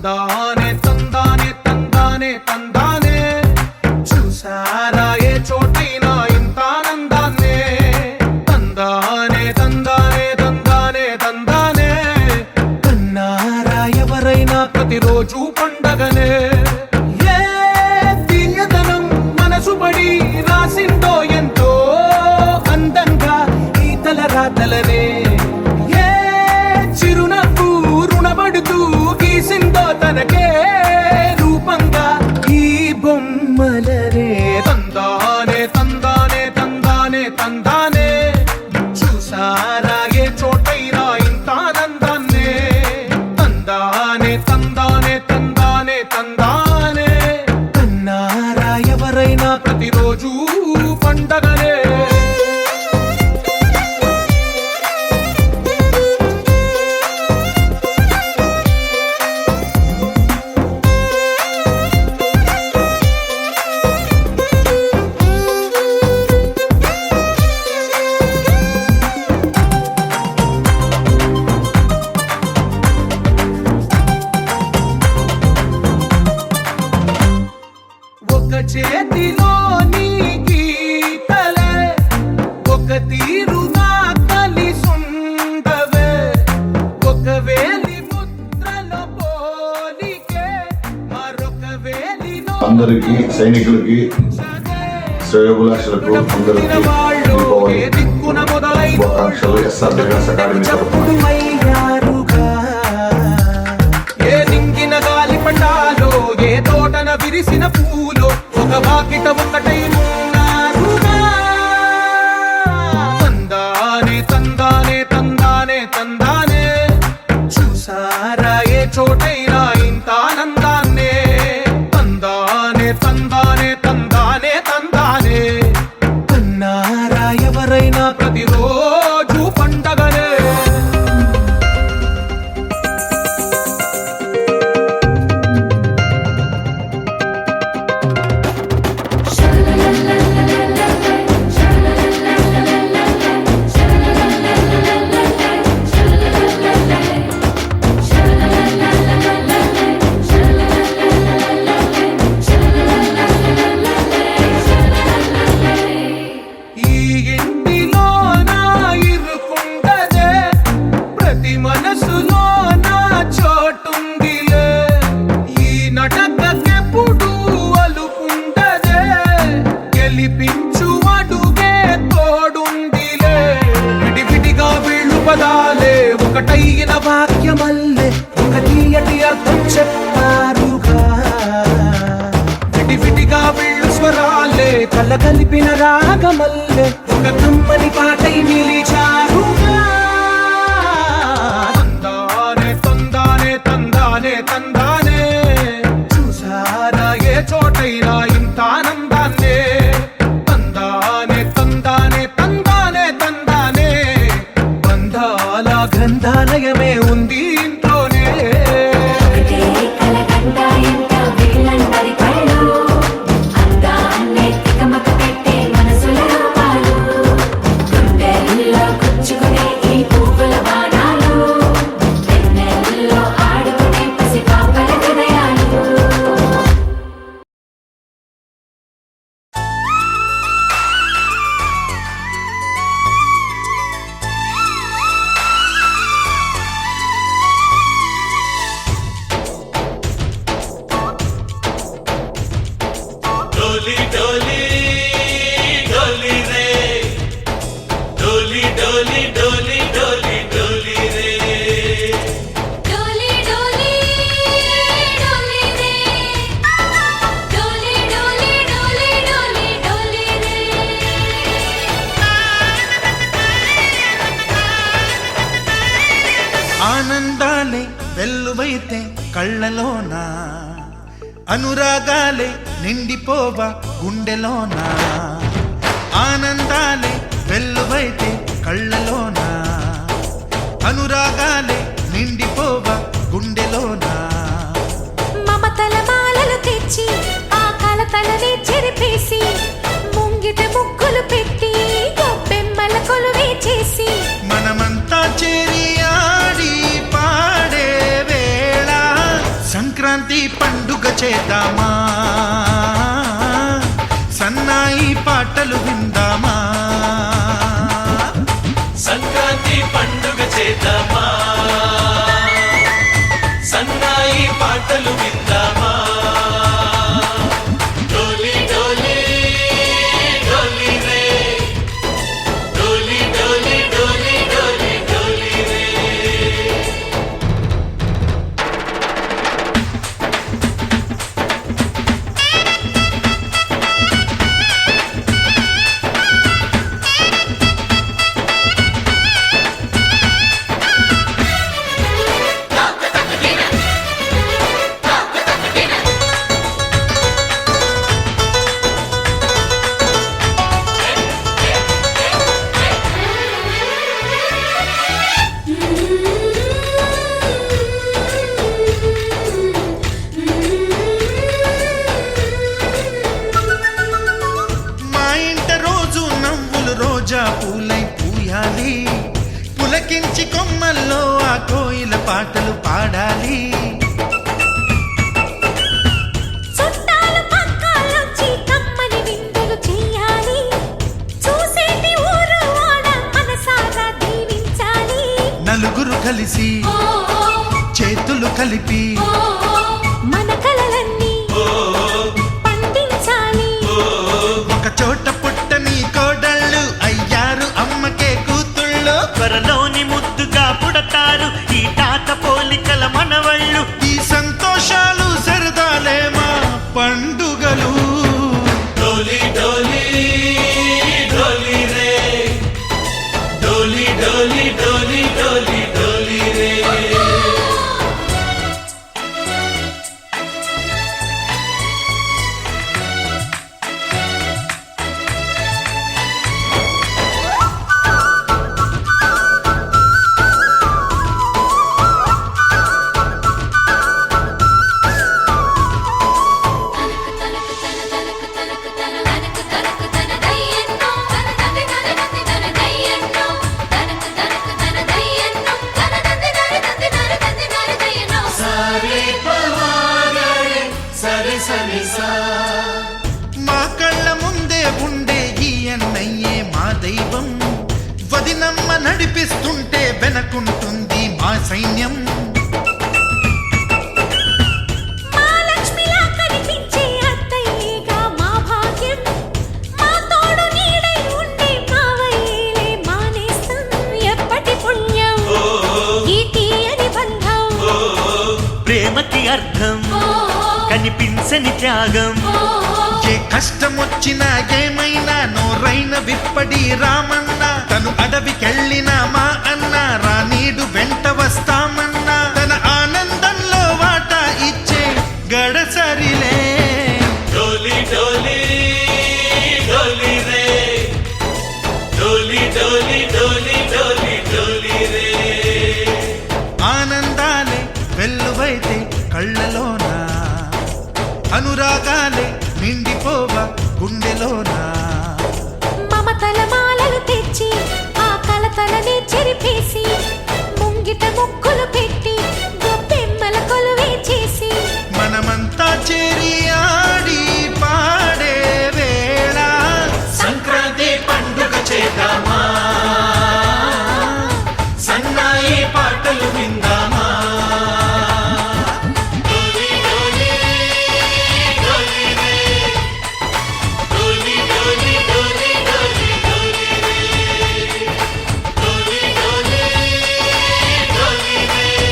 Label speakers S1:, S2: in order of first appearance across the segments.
S1: తందానే తందానే తందానే తందానే చూసారా ఏ చోటైనా ఇంత ఆనందాన్నే తందానే తందానే తందానే తందానే కన్నారా ఎవరైనా ప్రతిరోజు పండగనే ఏ తీయదనం మనసు పడి రాసిందో ఎంతో అందంగా ఈ తలరాతలనే ఏ చిరునవ్వు రుణపడుతూ గీసిందో తనకే రూపంగా ఈ బొమ్మలనే తందానే తందానే తందానే తందానే చూసారా ఏ చోటైనా ఇంత ఆనందాన్నే తందానే తందానే తందానే తందానే కన్నారా ఎవరైనా ప్రతిరోజు పండగనే ఒక చేతిలో నీ గీతలే ఒక తీరుగా కలిసుండవే ఒక వేలి ముద్రల పోలికే మరొక వేలిలో
S2: అందరికి సైనికులకి శ్రేయోభిలాషులకు అందరికీ దీపావళి శుభాకాంక్షలు. ఎస్ఆర్ వికాస్ అకాడమీ తరఫున
S1: ఏ నింగిన గాలి పటాలో ఏ తోటన విరిసిన పూలో ఒక వాకిట ఒకటై ఉన్నారుగా తందానే తందానే తందానే తందానే చూసారా ఏ చోటైనా ఇంత ఆనందాన్నే తందానే తందానే తందానే తందానే కన్నారా ఎవరైనా ప్రతిరోజు పండగనే ఈ ఇంటిలో నా ఇరుకుండదే ప్రతి మనసులో నా చోటుందిలే ఈ నటకెప్పుడు అలుకుండదే గెలిపించు అడుగే తోడుందిలే విడివిడిగా వీళ్ళు పదాలే ఒకటైన వాక్యమల్లే ఒక తీయటి అర్థం చెప్పారుగా విడివిడిగా వీళ్ళు స్వరాలే కలగలిపిన రాగమల్లే ఒక కమ్మని పాటై నిలిచారుగా తందానే తందానే తందానే తందానే చూసారా ఏ చోటైనా ఇంత ఆనందాన్నే తందానే తందానే తందానే తందానే బంధాల గ్రంథాలయమే ఉంది ఇంట్లోనే
S3: डोली डोली डोली रे डोली डोली डोली डोली डोली रे
S4: डोली डोली डोली रे डोली डोली डोली डोली डोली रे
S5: ఆనందాలే వెల్లువైతే కళ్ళలోనా అనురాగాలే నిండిపోవా గుండెలోనా ఆనందాలే వెల్లువైతే కళ్ళలోనా అనురాగాలే నిండిపోవా గుండెలోనా
S4: మమతల మాలలు తెచ్చి ఆ కలతలని చెరిపేసి ముంగిట ముగ్గులు పెట్టి గొప్పెమ్మల కొలువే చేసి
S5: మనమంతా చేరి ఆడి పాడే వేళ సంక్రాంతి సంక్రాంతి పండుగ చేద్దామా, సన్నాయి పాటలు విందామా.
S3: సంక్రాంతి పండుగ చేద్దామా, సన్నాయి పాటలు విందామా. డోలి డోలి డోలి రే, డోలి డోలి డోలి డోలి డోలి రే.
S5: మా ఇంట రోజు నవ్వులు రోజా పూలై పూయాలి, పులకించి కొమ్మల్లో ఆ కోయిల పాటలు పాడాలి.
S4: చుట్టాలు పక్కాలొచ్చి కమ్మని విందులు చెయ్యాలి, చూసేటి ఊరు వాడ మనసారా దీవించాలి.
S5: నలుగురు కలిసి చేతులు కలిపి
S4: మన కలలన్నీ పండించాలి.
S5: ఒక చోట పుట్టని కోడళ్ళు అయ్యారు అమ్మకే కూతుళ్ళు.
S6: త్వరలోని ముద్దుగా పుడతారు ఈ తాత పోలికల మనవళ్ళు.
S5: ఈ సంతోషాలు సరదాలే మా పండుగలు.
S3: డోలి డోలి డోలి రే, డోలి డోలి డోలి డోలి డోలి రే. సరే పవారే సరే సరే సా.
S5: మా కళ్ళ ముందే ఉండే ఈ అన్నయ్యే మా దైవం. వదినమ్మ నడిపిస్తుంటే వెనకుంటుంది మా సైన్యం.
S4: మా లక్ష్మిలా కనిపించే అత్తయ్యేగా మా భాగ్యం, మా తోడు నీడై ఉండే మావయ్యేలే మా నేస్తం. ఎప్పటి పుణ్యం ఈ తీయని బంధం,
S6: ప్రేమకి అర్థం కనిపించని త్యాగం.
S5: ఏ కష్టం వచ్చినా ఏమైనా నోరైన విప్పడి రామన్న. తను అడవికెళ్ళిన మా అన్న రానీడు వెంట వస్తామన్నా. తన ఆనందంలో వాటా ఇచ్చే గడసరిలే.
S3: డోలి డోలి డోలి రే, డోలి డోలి డోలి డోలి డోలి రే.
S5: ఆనందాలే వెల్లువైతే కళ్ళలోన, అనురాగాలే నిండిపోవ గుండెలోన.
S4: మమతల మాలలు తెచ్చి ఆ కలతలని చెరిపేసి, ముంగిట ముక్కులు పెట్టి గొప్పెమ్మల కొలువే చేసి,
S5: మనమంతా చేరి ఆడి పాడే వేళ
S3: సంక్రాంతి పండుగ చేద్దామా, సన్నాయి పాటలు విందామా. డోలి డోలి డోలి రే, డోలి డోలి డోలి డోలి డోలి రే, డోలి డోలి డోలి రే.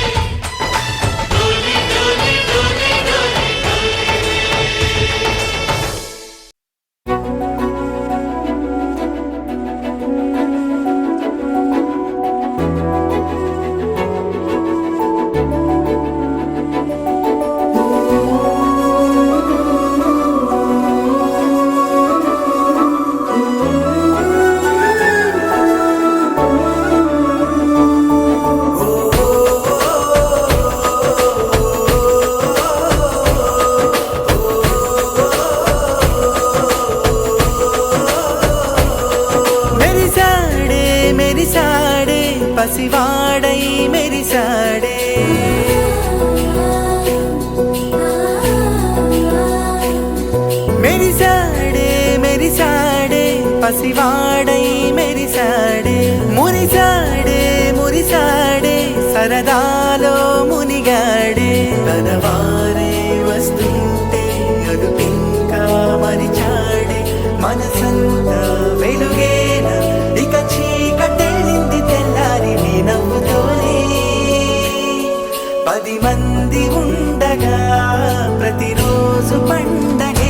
S7: పసివాడై మెరిసాడే మురిసాడే మురిసాడే సరదాలో మునిగాడే తన వారే వస్తుంటే అదుపింకా మరిచాడే మనసంతా వెలుగేన ఇక చీకటెళ్ళింది తెల్లారి నీ నవ్వుతోనే 10 మంది ఉండగా ప్రతిరోజు పండగ